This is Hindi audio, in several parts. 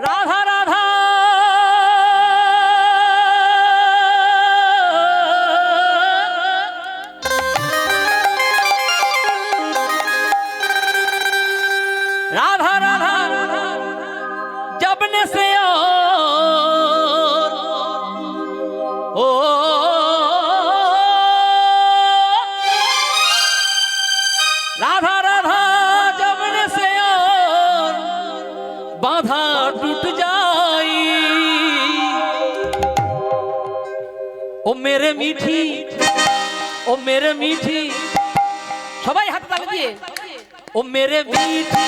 রাধা রাধা राधा राधा जबने से ओ राधा राधा जबने से बाधा टूट जाई ओ मेरे मीठी ओ मेरे मीठी सबाई हाथ ताली दिए ओ मेरे मीठी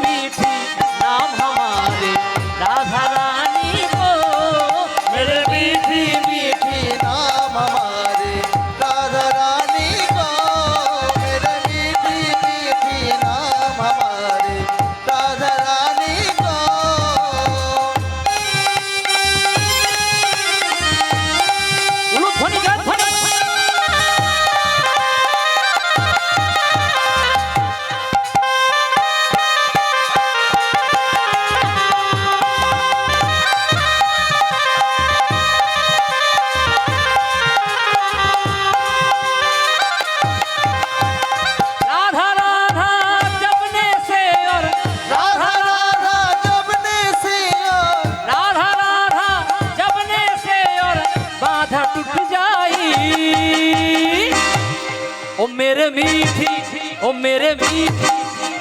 मीठी नाम हमारे राधा रानी को मेरे मीठी मीठी नाम हमारे राधा रानी को मेरे मीठी मीठी नाम हमारे राधा रानी को उलूध्वनि गान ध्वनि मेरे मीठी ओ मेरे मीठी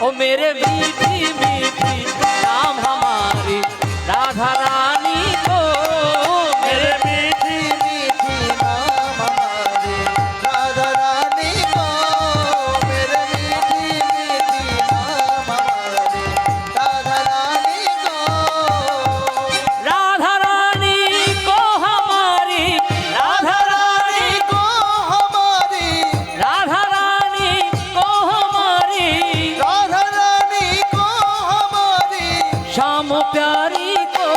ओ मेरे मीठी मीठी नाम हमारी राधा रानी को मेरे मीठी मीठी नाम हमारे राधा रानी को मेरे मीठी मीठी नाम हमारे राधा रानी को राधा रानी को हमारी राधा रानी को हमारी राधा रानी को हमारी राधा रानी को हमारी शाम प्यारी को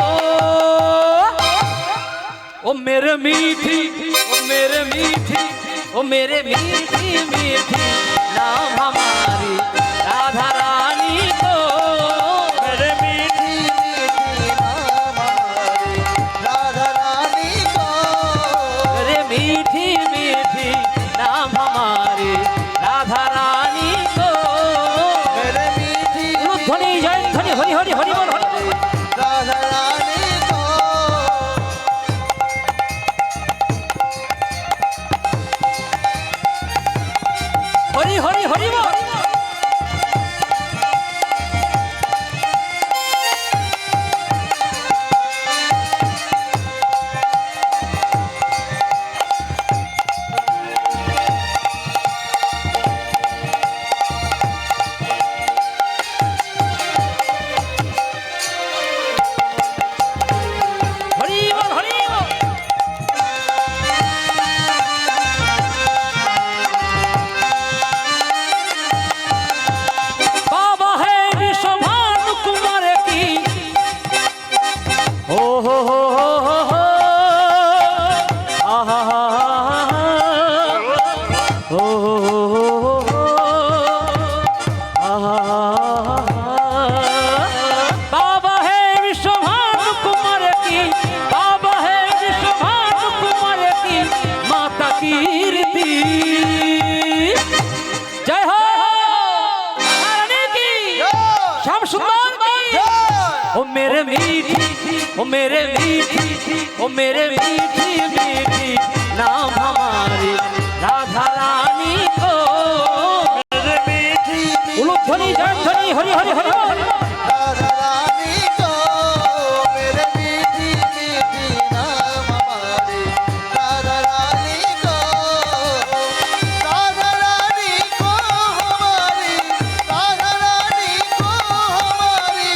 ओ मेरे मीठी ओ मेरे मीठी ओ मेरे मीठी मीठी नाम हमारी राधा रानी को मेरे मीठी मीठी नाम हमारे राधा रानी को मेरे मीठी मीठी नाम हमारी राधा रानी को मेरे मीठी ध्वनि जय ध्वनि हरि हरि हरि बोल हरि राधा रानी को हरि हरि हरि बोल हरि बोल हरि बोल बाबा है विश्वभानु कुमार की हो आहा हो आहा बाबा है विश्वभानु कुमार की बाबा है विश्वभानु कुमार की माता कीर्ति जय हो रानी की श्याम सुंदर की ओ मेरे मीठी ओ मेरे मीठी ओ मेरे मीठी मीठी नाम हमारी राधा रानी को मेरे मीठी उलूध्वनि जय ध्वनि हरि हरि हरि बोल राधा रानी को मेरे मीठी मीठी नाम हमारे राधा रानी को राधा रानी को हमारी राधा रानी को हमारी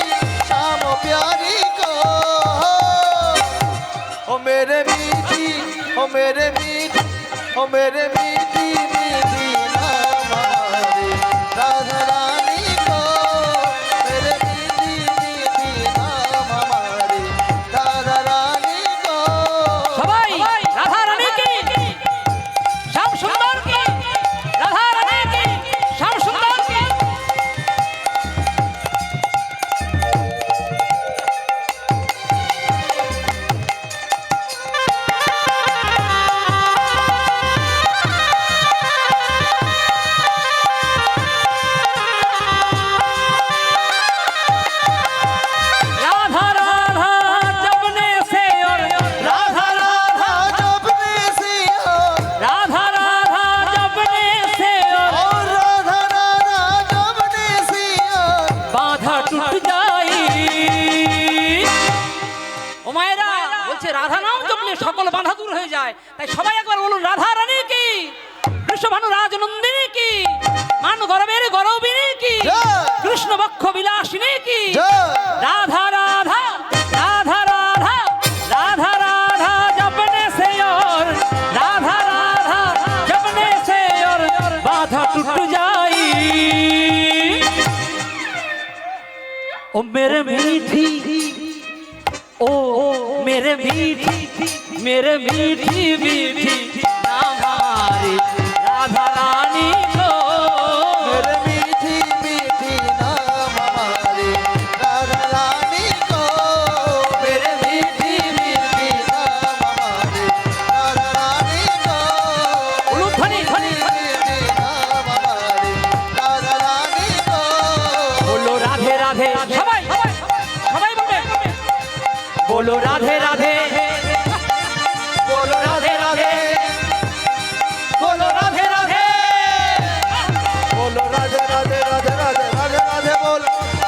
शाम प्यारी को ओ मेरे मीठी ओ मेरे मीठी ओ मेरे मीठी मीठी नाम हमारे राधा रानी को मेरे मीठी मीठी नाम हमारे राधा रानी को सबाई राधा रानी की श्याम सुंदर की राधा रानी की श्याम सुंदर की টুট যাই। ও মায়েরা বলছে রাধা নাম জপলে সকল বাধা দূর হয়ে যায়। তাই সবাই একবার বলুন রাধা রানী কি, কৃষ্ণভানু রাজনন্দিনী কি, মান গরবের গরবিনী কি, কৃষ্ণ বক্ষ বিলাসিনী কি। রাধা রাধা রাধা রাধা রাধা রাধা জপনে से और राधा राधा जपने से और बाधा टूट जाई। ओ मेरे मीठी ओ मेरे मीठी मीठी नाम हमारी राधा रानी को। मेरे मीठी मीठी नाम हमारे राधा रानी को। मेरे मीठी मीठी नाम हमारे राधा रानी को। बोलो ध्वनि ध्वनि मीठी नाम हमारे राधा रानी को। बोलो राधे राधे सबाई सबाई बोलबे बोलो राधे राधे बोलो राधे राधे बोलो राधे राधे बोलो राधे राधे राधे राधे राधे राधे बोल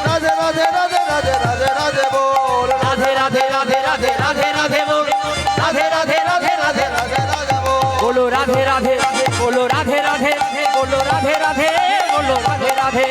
राधे राधे राधे राधे राधे राधे बोल राधे राधे राधे राधे राधे राधे बोल राधे राधे राधे राधे राधे राधे बोल बोलो राधे राधे बोलो राधे राधे बोलो राधे राधे बोलो राधे राधे